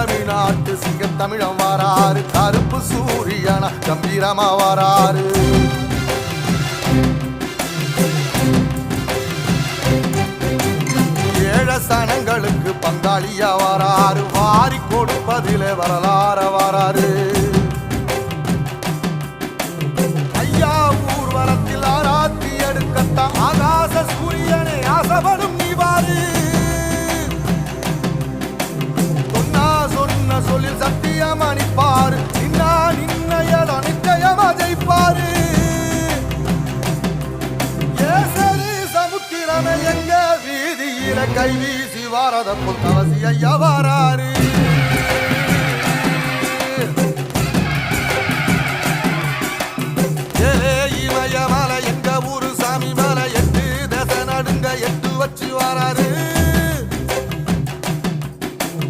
தமிழ்நாட்டு சிங்க தமிழம் வாராரு கருப்பு சூரியனா கம்பீரமா வாராரு ஏழ சனங்களுக்கு பங்காளியா வாராரு வாரி கொடுப்பதிலே வரலாற வாராரு ஐயா ஊர்வலத்தில் ஆராத்தி எடுக்கத்தான் ஆகாச சூரியனே ஆசைப்படும் நீவாரு சொல்லில் சத்தியம் அணிப்பாரு நின்னையட நிச்சயமா ஜெயிப்பாரு ஏசரி சமுத்திரமே எங்க வீதியில கை வீசி வாரத புத்தவசி ஐயா வாராரு